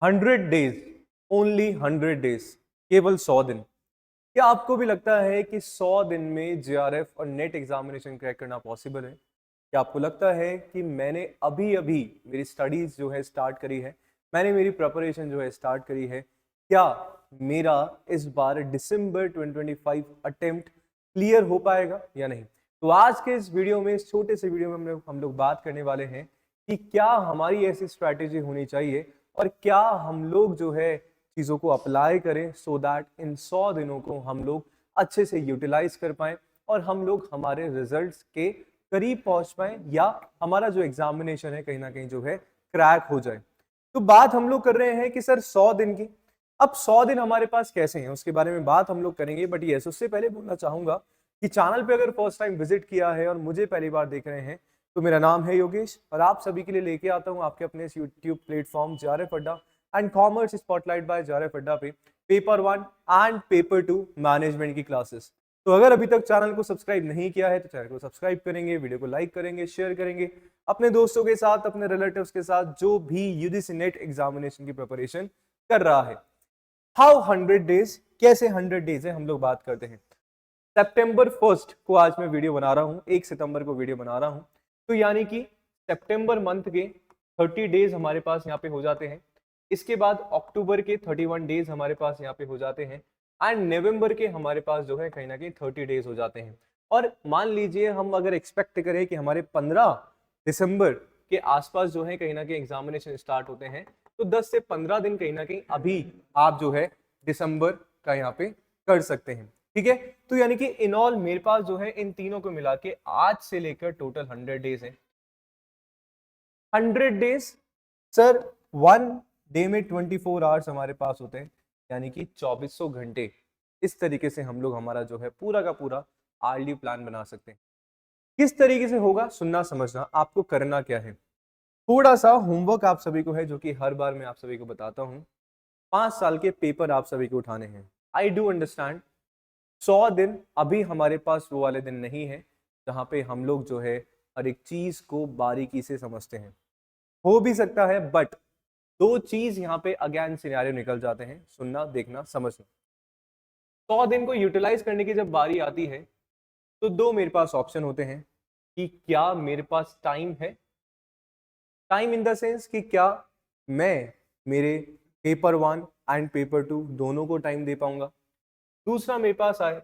100 days, only 100 days, केवल 100 दिन। क्या आपको भी लगता है कि 100 दिन में जेआरएफ और नेट एग्जामिनेशन क्रैक करना पॉसिबल है? क्या आपको लगता है कि मैंने अभी अभी मेरी स्टडीज जो है स्टार्ट करी है, मैंने मेरी प्रिपरेशन जो है स्टार्ट करी है, क्या मेरा इस बार दिसंबर 2025 अटेम्प्ट क्लियर हो पाएगा या नहीं? तो आज के इस वीडियो में, इस छोटे से वीडियो में हम लोग बात करने वाले हैं कि क्या हमारी ऐसी स्ट्रैटेजी होनी चाहिए और क्या हम लोग जो है चीज़ों को अप्लाई करें सो दैट इन 100 दिनों को हम लोग अच्छे से यूटिलाइज कर पाएं और हम लोग हमारे रिजल्ट्स के करीब पहुंच पाएं या हमारा जो एग्जामिनेशन है कहीं ना कहीं जो है क्रैक हो जाए। तो बात हम लोग कर रहे हैं कि सर 100 दिन की। अब 100 दिन हमारे पास कैसे हैं उसके बारे में बात हम लोग करेंगे, बट यस उससे पहले बोलना चाहूंगा कि चैनल पे अगर फर्स्ट टाइम विजिट किया है और मुझे पहली बार देख रहे हैं तो मेरा नाम है योगेश और आप सभी के लिए लेके आता हूं आपके अपने YouTube platform JRF Adda and commerce spotlight by JRF Adda पे पेपर 1 एंड पेपर 2 मैनेजमेंट की क्लासेस। तो अगर अभी तक चैनल को सब्सक्राइब नहीं किया है तो चैनल को सब्सक्राइब करेंगे, वीडियो को लाइक करेंगे, शेयर करेंगे अपने दोस्तों के साथ, अपने रिलेटिव्स के साथ जो भी यूजीसी नेट एग्जामिनेशन की प्रिपरेशन कर रहा है। हाउ 100 डेज, कैसे 100 डेज है हम लोग बात करते हैं। सितंबर 1 को आज मैं वीडियो बना रहा हूं, 1 सितंबर को वीडियो बना रहा हूं, तो यानी कि सितंबर मंथ के 30 डेज हमारे पास यहाँ पे हो जाते हैं। इसके बाद अक्टूबर के 31 डेज हमारे पास यहाँ पे हो जाते हैं एंड नवंबर के हमारे पास जो है कहीं ना कहीं 30 डेज हो जाते हैं। और मान लीजिए हम अगर एक्सपेक्ट करें कि हमारे 15 दिसंबर के आसपास जो है कहीं ना कहीं एग्जामिनेशन स्टार्ट होते हैं, तो 10 से 15 दिन कहीं ना कहीं अभी आप जो है दिसंबर का यहाँ पे कर सकते हैं। ठीक है, तो यानी कि इन ऑल मेरे पास जो है इन तीनों को मिला के आज से लेकर टोटल 100 डेज है। 100 डेज सर, 1 डे में 24 आवर्स हमारे पास होते हैं, यानी कि 2400 घंटे। इस तरीके से हम लोग हमारा जो है पूरा का पूरा आरडी प्लान बना सकते हैं। किस तरीके से होगा, सुनना समझना, आपको करना क्या है। थोड़ा सा होमवर्क आप सभी को है जो कि हर बार मैं आप सभी को बताता हूं। 5 साल के पेपर आप सभी को उठाने हैं। आई डू अंडरस्टैंड 100 दिन अभी हमारे पास वो वाले दिन नहीं है जहां पे हम लोग जो है हर एक चीज को बारीकी से समझते हैं। हो भी सकता है, बट दो चीज यहाँ पे अगेन सिनेरियो निकल जाते हैं, सुनना, देखना, समझना। 100 दिन को यूटिलाइज करने की जब बारी आती है तो दो मेरे पास ऑप्शन होते हैं कि क्या मेरे पास टाइम है, टाइम इन द सेंस कि क्या मैं मेरे पेपर 1 एंड पेपर 2 दोनों को टाइम दे पाऊंगा। दूसरा मेरे पास आए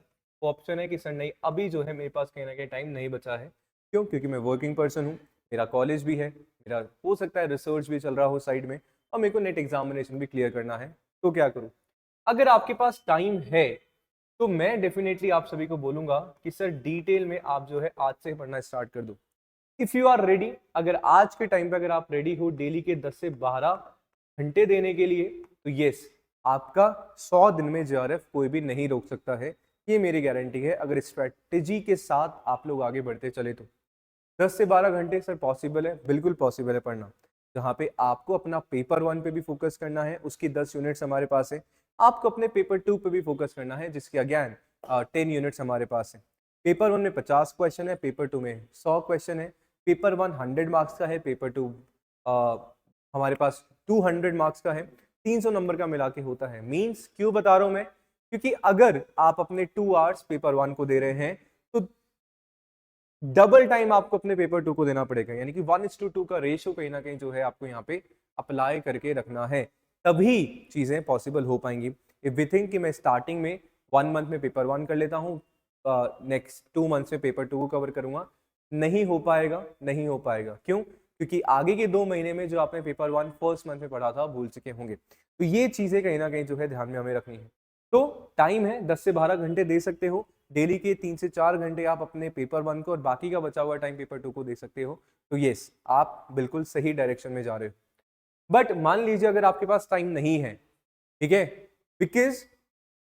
वो ऑप्शन है कि सर नहीं, अभी जो है मेरे पास कहीं ना कहीं टाइम नहीं बचा है। क्यों? क्योंकि मैं वर्किंग पर्सन हूँ, मेरा कॉलेज भी है, मेरा हो सकता है रिसर्च भी चल रहा हो साइड में, और मेरे को नेट एग्जामिनेशन भी क्लियर करना है। तो क्या करूँ? अगर आपके पास टाइम है तो मैं डेफिनेटली आप सभी को बोलूंगा कि सर डिटेल में आप जो है आज से पढ़ना स्टार्ट कर दो। इफ यू आर रेडी, अगर आज के टाइम पे अगर आप रेडी हो डेली के 10 से 12 घंटे देने के लिए, तो यस, आपका 100 दिन में जेआरएफ कोई भी नहीं रोक सकता है। ये मेरी गारंटी है, अगर स्ट्रेटेजी के साथ आप लोग आगे बढ़ते चले तो। 10 से 12 घंटे सर पॉसिबल है, बिल्कुल पॉसिबल है पढ़ना। जहाँ पे आपको अपना पेपर 1 पे भी फोकस करना है, उसकी 10 यूनिट्स हमारे पास है। आपको अपने पेपर 2 पे भी फोकस करना है, जिसकी अगेन 10 यूनिट्स हमारे पास है। पेपर 1 में 50 क्वेश्चन है, पेपर 2 में 100 क्वेश्चन है। पेपर 1 100 मार्क्स का है, पेपर 2 हमारे पास 200 मार्क्स का है। 300 नंबर का मिला के होता है। मीन्स क्यों बता रहा हूं मैं? क्योंकि अगर आप अपने 2 आवर्स पेपर 1 को दे रहे हैं तो डबल टाइम आपको अपने पेपर 2 को देना पड़ेगा, यानी कि 1:2 का रेशियो कहीं ना कहीं जो है आपको यहाँ पे अप्लाई करके रखना है, तभी चीजें पॉसिबल हो पाएंगी। इफ वी थिंक कि मैं स्टार्टिंग में 1 मंथ में पेपर 1 कर लेता हूँ, नेक्स्ट 2 मंथ्स में पेपर 2 को कवर करूंगा, नहीं हो पाएगा, नहीं हो पाएगा। क्यों? क्योंकि आगे के 2 महीने में जो आपने पेपर 1 फर्स्ट मंथ में पढ़ा था भूल चुके होंगे। तो ये चीजें कहीं ना कहीं जो है ध्यान में हमें रखनी है। तो टाइम है, 10 से 12 घंटे दे सकते हो डेली के। 3 से 4 घंटे आप अपने पेपर 1 को और बाकी का बचा हुआ टाइम पेपर 2 को दे सकते हो। तो यस, आप बिल्कुल सही डायरेक्शन में जा रहे हो। बट मान लीजिए अगर आपके पास टाइम नहीं है, ठीक है, बिकॉज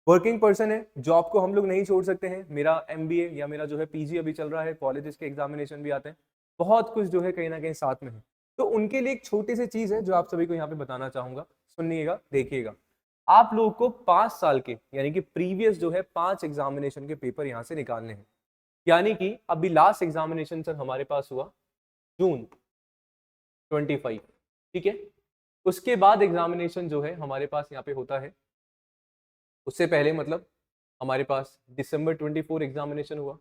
वर्किंग पर्सन है, जॉब को हम लोग नहीं छोड़ सकते हैं। मेरा एमबीए या मेरा जो है पीजी अभी चल रहा है, कॉलेजेस के एग्जामिनेशन भी आते हैं, बहुत कुछ जो है कहीं ना कहीं साथ में है। तो उनके लिए एक छोटी सी चीज है जो आप सभी को यहाँ पे बताना चाहूंगा, सुनिएगा, देखिएगा। आप लोगों को 5 साल के यानी कि प्रीवियस जो है 5 एग्जामिनेशन के पेपर यहाँ से निकालने हैं। यानी कि अभी लास्ट एग्जामिनेशन सर हमारे पास हुआ जून 25, ठीक है। उसके बाद एग्जामिनेशन जो है हमारे पास यहाँ पे होता है, उससे पहले मतलब हमारे पास दिसंबर 24 एग्जामिनेशन हुआ,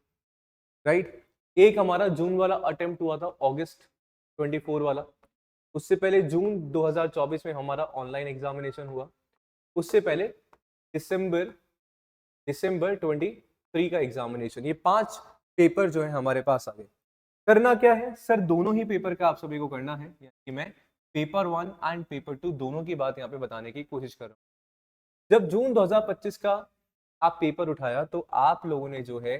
राइट। एक हमारा जून वाला अटेम्प्ट हुआ था, अगस्त 24 वाला। उससे पहले जून 2024 में हमारा ऑनलाइन एग्जामिनेशन हुआ। उससे पहले दिसंबर दिसंबर 23 का एग्जामिनेशन। ये 5 पेपर जो है हमारे पास आ गए। करना क्या है सर, दोनों ही पेपर का आप सभी को करना है, यानी कि मैं पेपर 1 एंड पेपर 2 दोनों की बात यहाँ पे बताने की कोशिश कर रहा हूँ। जब जून 2025 का आप पेपर उठाया तो आप लोगों ने जो है,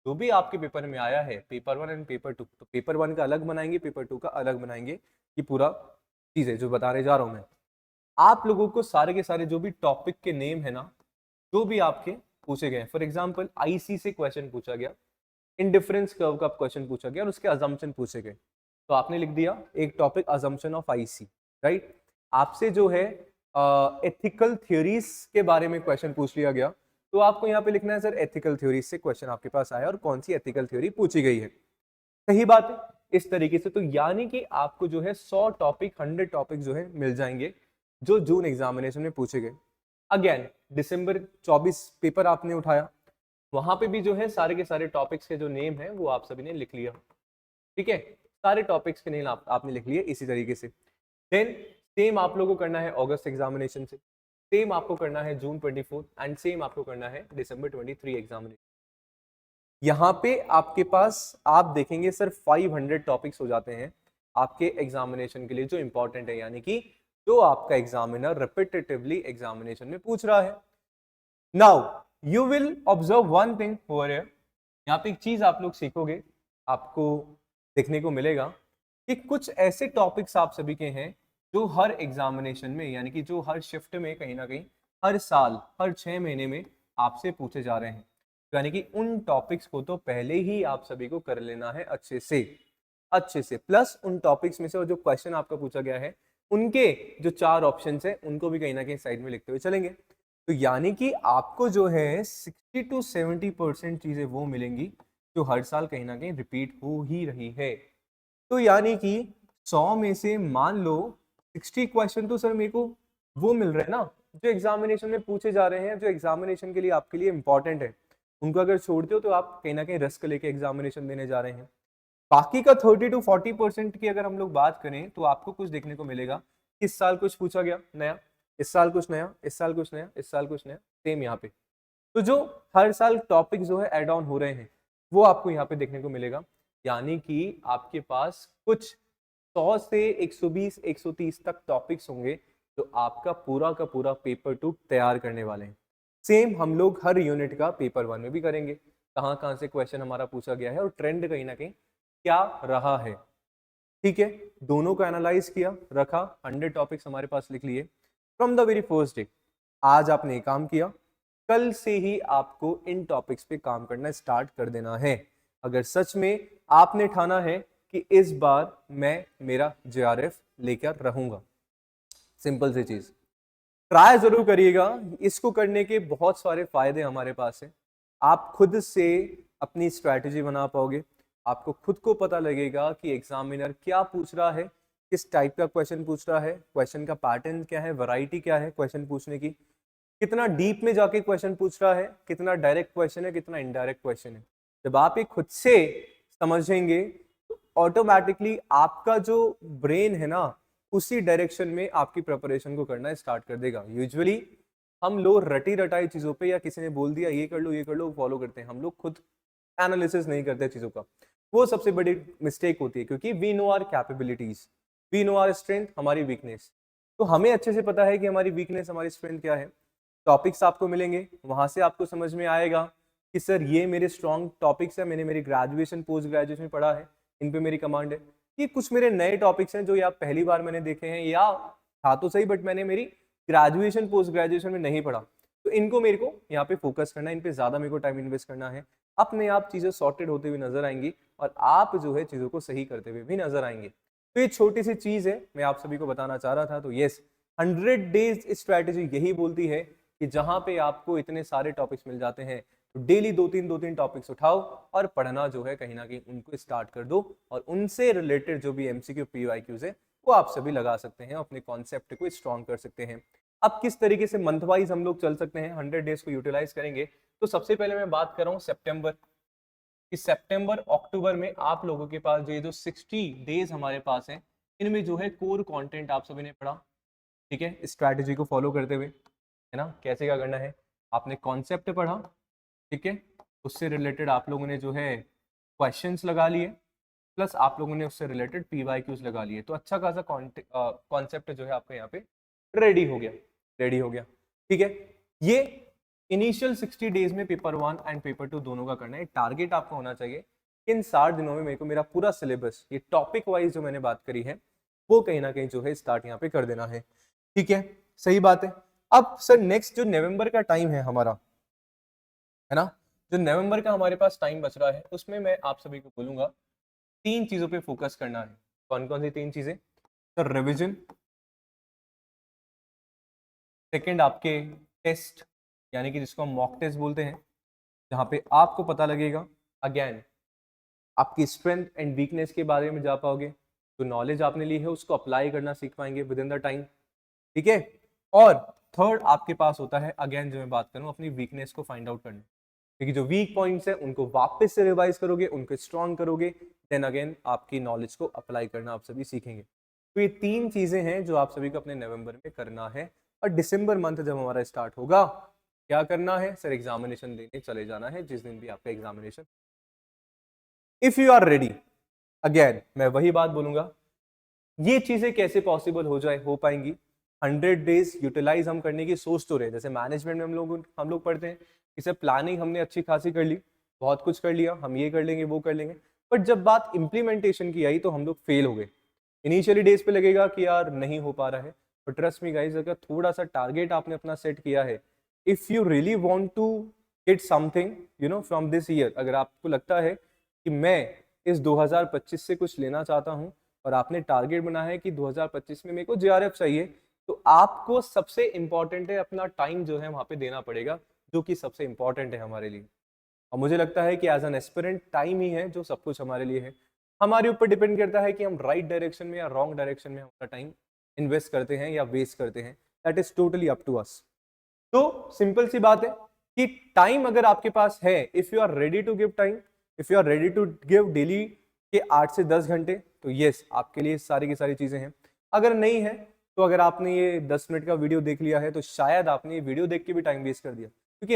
जो भी आपके पेपर में आया है, पेपर 1 एंड पेपर 2, तो पेपर 1 का अलग बनाएंगे, पेपर 2 का अलग बनाएंगे। ये पूरा चीज है जो बताने जा रहा हूं मैं। आप लोगों को सारे के सारे जो भी टॉपिक के नेम है ना, जो भी आपके पूछे गए, फॉर एग्जाम्पल आईसी से क्वेश्चन पूछा गया, इंडिफरेंस कर्व का क्वेश्चन पूछा गया और उसके अजम्पशन पूछे गए, तो आपने लिख दिया एक topic assumption of IC, right. आपसे जो है एथिकल थ्योरीज के बारे में क्वेश्चन पूछ लिया गया, तो आपको यहाँ पे लिखना है सर एथिकल थ्योरीज से क्वेश्चन आपके पास आया और कौन सी एथिकल थ्योरी पूछी गई है। सही बात है। इस तरीके से तो यानी कि आपको जो है 100 टॉपिक 100 टॉपिक जो है मिल जाएंगे जो जून एग्जामिनेशन में पूछे गए। अगेन दिसंबर 24 पेपर आपने उठाया, वहां पे भी जो है सारे के सारे टॉपिक्स के जो नेम है वो आप सभी ने लिख लिया, ठीक है। सारे टॉपिक्स के नेम आपने लिख लिए इसी तरीके से। देन सेम आप लोगों को करना है अगस्त एग्जामिनेशन से, सेम आपको करना है जून 24 एंड सेम आपको करना है दिसंबर 23 एग्जामिनेशन। यहाँ पे आपके पास आप देखेंगे सर 500 टॉपिक्स हो जाते हैं आपके एग्जामिनेशन के लिए जो इंपॉर्टेंट है, यानी कि जो आपका एग्जामिनर रिपीटेटिवली एग्जामिनेशन में पूछ रहा है। Now you will observe one thing over here, यहाँ पे एक चीज आप लोग सीखोगे, आपको देखने को मिलेगा कि कुछ ऐसे टॉपिक्स आप सभी के हैं जो हर एग्जामिनेशन में, यानी कि जो हर शिफ्ट में कहीं ना कहीं हर साल हर 6 महीने में आपसे पूछे जा रहे हैं, यानी कि उन टॉपिक्स को तो पहले ही आप सभी को कर लेना है अच्छे से, प्लस उन टॉपिक्स में से और जो क्वेश्चन आपका पूछा गया है उनके जो 4 ऑप्शंस हैं उनको भी कहीं ना कहीं साइड में लिखते हुए चलेंगे। तो यानी कि आपको जो है 60 to 70% चीजें वो मिलेंगी जो हर साल कहीं ना कहीं रिपीट हो ही रही है। तो यानी कि 100 में से मान लो 60 क्वेश्चन तो सर मेरे को वो मिल रहे हैं ना जो एग्जामिनेशन में पूछे जा रहे हैं, जो एग्जामिनेशन के लिए आपके लिए इंपॉर्टेंट है। उनको अगर छोड़ते हो तो आप कहीं ना कहीं रिस्क लेके एग्जामिनेशन देने जा रहे हैं। बाकी का 30 to 40% की अगर हम लोग बात करें तो आपको कुछ देखने को मिलेगा, इस साल कुछ पूछा गया नया, इस साल कुछ नया, इस साल कुछ नया, इस साल कुछ नया, सेम यहाँ पे। तो जो हर साल टॉपिक जो है एड ऑन हो रहे हैं वो आपको यहाँ पे देखने को मिलेगा, यानी कि आपके पास कुछ 100 से 120 130 तक टॉपिक्स होंगे जो आपका पूरा का पूरा पेपर 2 तैयार करने वाले हैं। सेम हम लोग हर यूनिट का पेपर 1 में भी करेंगे, कहाँ कहाँ से क्वेश्चन हमारा पूछा गया है और ट्रेंड कहीं ना कहीं क्या रहा है, ठीक है। दोनों को एनालाइज किया, रखा, 100 टॉपिक्स हमारे पास लिख लिए from the very first day. आज आपने काम किया, कल से ही आपको इन टॉपिक्स पे काम करना स्टार्ट कर देना है, अगर सच में आपने ठाना है कि इस बार मैं मेरा जेआरएफ लेकर रहूंगा। सिंपल सी चीज, ट्राई जरूर करिएगा। इसको करने के बहुत सारे फायदे हमारे पास है। आप खुद से अपनी स्ट्रैटेजी बना पाओगे, आपको खुद को पता लगेगा कि एग्जामिनर क्या पूछ रहा है, किस टाइप का क्वेश्चन पूछ रहा है, क्वेश्चन का पैटर्न क्या है, वैरायटी क्या है क्वेश्चन पूछने की, कितना डीप में जाके क्वेश्चन पूछ रहा है, कितना डायरेक्ट क्वेश्चन है, कितना इनडायरेक्ट क्वेश्चन है। जब आप ये खुद से समझेंगे तो ऑटोमेटिकली आपका जो ब्रेन है ना उसी डायरेक्शन में आपकी प्रिपरेशन को करना स्टार्ट कर देगा। यूजुअली हम लोग रटी रटाई चीजों पे या किसी ने बोल दिया ये कर लो फॉलो करते हैं, हम लोग खुद एनालिसिस नहीं करते चीजों का। वो सबसे बड़ी मिस्टेक होती है, क्योंकि we know our capabilities, we know our strength, हमारी वीकनेस। तो हमें अच्छे से पता है कि हमारी वीकनेस हमारी स्ट्रेंथ क्या है। टॉपिक्स आपको मिलेंगे, वहां से आपको समझ में आएगा कि सर ये मेरे स्ट्रॉन्ग टॉपिक्स है, मैंने मेरी ग्रेजुएशन पोस्ट ग्रेजुएशन में पढ़ा है, इन पे मेरी कमांड है। ये कुछ मेरे नए टॉपिक्स हैं जो या पहली बार मैंने देखे हैं या था तो सही बट मैंने मेरी ग्रेजुएशन पोस्ट ग्रेजुएशन में नहीं पढ़ा, तो इनको मेरे को यहाँ पे फोकस करना है, इन पे ज्यादा मेरे को टाइम इन्वेस्ट करना है। अपने आप चीजें सॉर्टेड होते हुए नजर आएंगी और आप जो है चीजों को सही करते हुए भी नजर आएंगे। तो ये छोटी सी चीज है, मैं आप सभी को बताना चाह रहा था। तो यस, 100 डेज स्ट्रैटेजी यही बोलती है कि जहां पे आपको इतने सारे टॉपिक्स मिल जाते हैं तो डेली दो तीन टॉपिक्स उठाओ और पढ़ना जो है कहीं ना कहीं उनको स्टार्ट कर दो और उनसे रिलेटेड जो भी एमसीक्यू पीवाईक्यूज है वो आप सभी लगा सकते हैं, अपने कॉन्सेप्ट को स्ट्रॉन्ग कर सकते हैं। अब किस तरीके से मंथ वाइज हम लोग चल सकते हैं, 100 डेज को यूटिलाइज करेंगे, तो सबसे पहले मैं बात कर रहा हूँ सितंबर कि सितंबर अक्टूबर में आप लोगों के पास जो 60 डेज हमारे पास हैं, इनमें जो है कोर कंटेंट आप सभी ने पढ़ा, ठीक है, स्ट्रैटेजी को फॉलो करते हुए, है ना, कैसे क्या करना है, आपने कॉन्सेप्ट पढ़ा, ठीक है, उससे रिलेटेड आप लोगों ने जो है क्वेश्चंस लगा लिए, प्लस आप लोगों ने उससे रिलेटेड PYQs लगा लिए, तो अच्छा खासा कॉन्सेप्ट जो है आपका यहाँ पे रेडी हो गया, ठीक है। ये इनिशियल 60 डेज में पेपर 1 एंड पेपर 2 दोनों का करना है। टारगेट आपका होना चाहिए इन 60 दिनों में मेरे को मेरा पूरा सिलेबस, ये टॉपिक वाइज जो मैंने बात करी है, वो कहीं ना कहीं जो है स्टार्ट यहाँ पे कर देना है, ठीक है, सही बात है। अब सर नेक्स्ट जो नवंबर का टाइम है हमारा, है ना, जो नवंबर का हमारे पास टाइम बच रहा है, उसमें मैं आप सभी को बोलूंगा 3 चीजों पे फोकस करना है। कौन कौन सी 3 चीजें? सर रिवीजन, सेकंड आपके टेस्ट, यानी कि जिसको हम मॉक टेस्ट बोलते हैं, जहाँ पे आपको पता लगेगा अगेन आपकी स्ट्रेंथ एंड वीकनेस के बारे में जा पाओगे, जो नॉलेज आपने ली है उसको अप्लाई करना सीख पाएंगे विद इन द टाइम, ठीक है। और थर्ड आपके पास होता है अगेन, जो मैं बात करूं अपनी वीकनेस को फाइंड आउट करना, क्योंकि जो वीक पॉइंट्स है उनको वापस से रिवाइज करोगे, उनको स्ट्रॉन्ग करोगे, देन अगेन आपकी नॉलेज को अप्लाई करना आप सभी सीखेंगे। तो ये 3 चीजें हैं जो आप सभी को अपने नवंबर में करना है। और दिसंबर मंथ जब हमारा स्टार्ट होगा, क्या करना है सर? एग्जामिनेशन देने चले जाना है, जिस दिन भी आपका examination. If you are ready, again मैं वही बात बोलूंगा, ये चीजें कैसे पॉसिबल हो पाएंगी? 100 डेज यूटिलाइज हम करने की सोच तो रहे, जैसे मैनेजमेंट में हम लोग पढ़ते हैं कि सर प्लानिंग हमने अच्छी खासी कर ली, बहुत कुछ कर लिया, हम ये कर लेंगे वो कर लेंगे, बट जब बात इम्प्लीमेंटेशन की आई तो हम लोग फेल हो गए। इनिशियली डेज पे लगेगा कि यार नहीं हो पा रहा है, बट ट्रस्ट मी गाइस, अगर थोड़ा सा टारगेट आपने अपना सेट किया है, if you really want to get something from this year, अगर आपको लगता है कि मैं इस 2025 से कुछ लेना चाहता हूं और आपने टारगेट बनाया है कि 2025 में मेरे को JRF चाहिए, तो आपको सबसे इंपॉर्टेंट है अपना टाइम जो है वहां पे देना पड़ेगा, जो कि सबसे इंपॉर्टेंट है हमारे लिए। और मुझे लगता है कि एज एन एस्पिरेंट टाइम ही है जो सब कुछ हमारे लिए है। हमारे ऊपर डिपेंड करता है कि हम राइट डायरेक्शन में या रॉन्ग डायरेक्शन में हमारा टाइम इन्वेस्ट करते हैं या वेस्ट करते हैं, that is totally up to us. तो सिंपल सी बात है कि टाइम अगर आपके पास है, if you are ready to give time, if you are ready to give daily के 8 से 10 घंटे, तो यस आपके लिए सारी की सारी चीजें हैं। अगर नहीं है तो अगर आपने ये 10 मिनट का वीडियो देख लिया है तो शायद आपने ये वीडियो देख के भी टाइम वेस्ट कर दिया, क्योंकि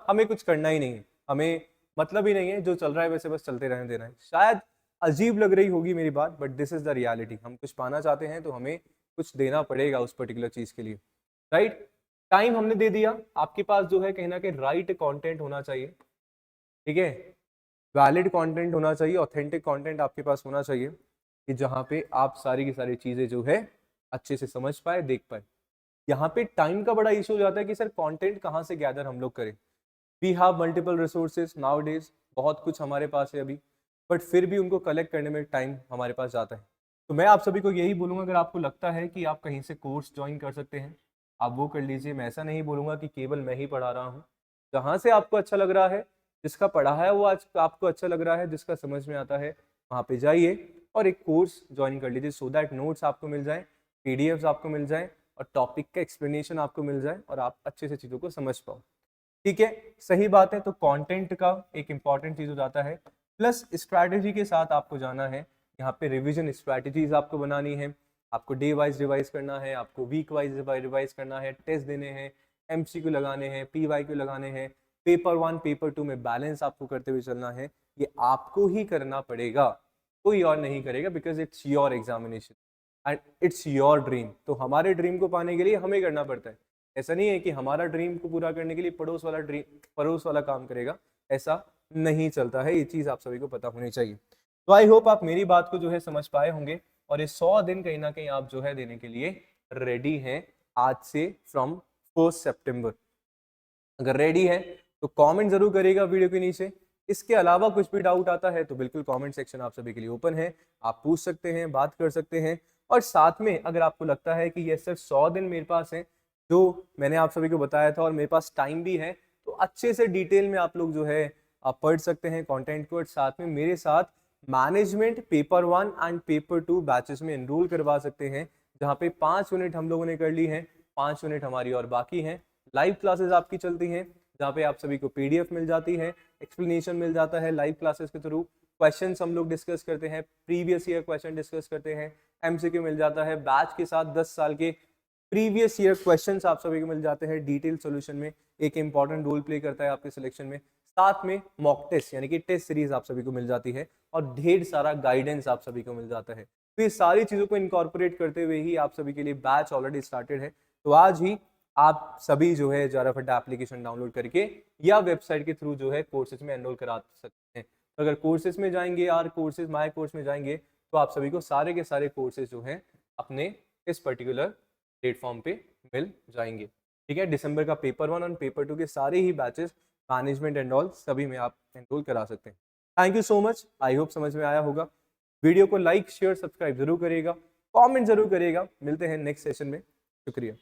हमें कुछ करना ही नहीं है, हमें मतलब ही नहीं है, जो चल रहा है वैसे बस चलते रहने देना है। शायद अजीब लग रही होगी मेरी बात, but this is the reality. हम कुछ पाना चाहते हैं तो हमें कुछ देना पड़ेगा उस पर्टिकुलर चीज के लिए, राइट। टाइम हमने दे दिया, आपके पास जो है कहीं ना कहीं राइट कंटेंट होना चाहिए, ठीक है, वैलिड कंटेंट होना चाहिए, ऑथेंटिक कंटेंट आपके पास होना चाहिए, कि जहाँ पे आप सारी की सारी चीजें जो है अच्छे से समझ पाए, देख पाए। यहाँ पे टाइम का बड़ा इशू हो जाता है कि सर कंटेंट कहाँ से गैदर हम लोग करें। We have multiple resources nowadays, बहुत कुछ हमारे पास है अभी, बट फिर भी उनको कलेक्ट करने में टाइम हमारे पास जाता है। तो मैं आप सभी को यही बोलूँगा, अगर आपको लगता है कि आप कहीं से कोर्स ज्वाइन कर सकते हैं, आप वो कर लीजिए। मैं ऐसा नहीं बोलूँगा कि केवल मैं ही पढ़ा रहा हूँ, जहाँ से आपको अच्छा लग रहा है, जिसका पढ़ा है वो आज आपको अच्छा लग रहा है, जिसका समझ में आता है, वहाँ पे जाइए और एक कोर्स ज्वाइन कर लीजिए, सो दैट नोट्स आपको मिल जाए, PDFs आपको मिल जाए और टॉपिक का एक्सप्लेनेशन आपको मिल जाए और आप अच्छे से चीज़ों को समझ पाओ, ठीक है, सही बात है। तो कंटेंट का एक इंपॉर्टेंट चीज़ हो जाता है, प्लस स्ट्रैटेजी के साथ आपको जाना है। यहाँ पे रिवीजन स्ट्रैटेजीज आपको बनानी है, आपको डे वाइज रिवाइज करना है, आपको वीक वाइज रिवाइज करना है, टेस्ट देने हैं, MCQ लगाने हैं, PYQ लगाने हैं, पेपर 1 पेपर 2 में बैलेंस आपको करते हुए चलना है। ये आपको ही करना पड़ेगा, कोई और नहीं करेगा, because it's your examination and it's your dream. तो हमारे ड्रीम को पाने के लिए हमें करना पड़ता है। ऐसा नहीं है कि हमारा ड्रीम को पूरा करने के लिए पड़ोस वाला काम करेगा, ऐसा नहीं चलता है। ये चीज आप सभी को पता होनी चाहिए। तो आई होप आप मेरी बात को जो है समझ पाए होंगे और ये 100 दिन कहीं ना कहीं आप जो है देने के लिए रेडी हैं आज से, फ्रॉम 4 सितंबर। अगर रेडी है तो कमेंट जरूर करिएगा वीडियो के नीचे। इसके अलावा कुछ भी डाउट आता है तो बिल्कुल कमेंट सेक्शन आप सभी के लिए ओपन है, आप पूछ सकते हैं, बात कर सकते हैं। और साथ में अगर आपको लगता है कि ये सिर्फ 100 दिन मेरे पास है, जो मैंने आप सभी को बताया था, और मेरे पास टाइम भी है, तो अच्छे से डिटेल में आप लोग जो है आप पढ़ सकते हैं कंटेंट को, और साथ में मेरे साथ management paper 1 and paper 2 batches में एनरोल करवा सकते हैं, जहाँ पे 5 यूनिट हम लोगों ने कर ली हैं, 5 यूनिट हमारी और बाकी हैं। लाइव क्लासेस आपकी चलती हैं, जहाँ पे आप सभी को पीडीएफ मिल जाती है, एक्सप्लेनेशन मिल जाता है लाइव क्लासेस के थ्रू, क्वेश्चंस हम लोग डिस्कस करते हैं, प्रीवियस ईयर क्वेश्चन डिस्कस करते हैं, एमसीक्यू मिल जाता है, बैच के साथ 10 साल के प्रीवियस ईयर क्वेश्चंस आप सभी को मिल जाते हैं डिटेल सॉल्यूशन में, एक इंपॉर्टेंट रोल प्ले करता है आपके सिलेक्शन में। साथ में मॉक टेस्ट यानी कि टेस्ट सीरीज आप सभी को मिल जाती है और ढेर सारा गाइडेंस आप सभी को मिल जाता है। तो ये सारी चीजों को इनकॉर्पोरेट करते हुए ही आप सभी के लिए बैच ऑलरेडी स्टार्टेड है। तो आज ही आप सभी जो है जारा फड्डा एप्लीकेशन डाउनलोड करके या वेबसाइट के थ्रू जो है कोर्सेज में एनरोल करा सकते हैं। तो अगर कोर्सेज में जाएंगे यार, कोर्सेज माय कोर्स में जाएंगे, तो आप सभी को सारे के सारे कोर्सेज जो हैं अपने इस पर्टिकुलर प्लेटफॉर्म पे मिल जाएंगे। ठीक है, दिसंबर का पेपर 1 और पेपर 2 के सारे ही बैचेस मैनेजमेंट एंड ऑल सभी में आप एनरोल करा सकते हैं। Thank you so much, I hope समझ में आया होगा। वीडियो को लाइक शेयर सब्सक्राइब जरूर करिएगा, कमेंट जरूर करिएगा। मिलते हैं नेक्स्ट सेशन में, शुक्रिया।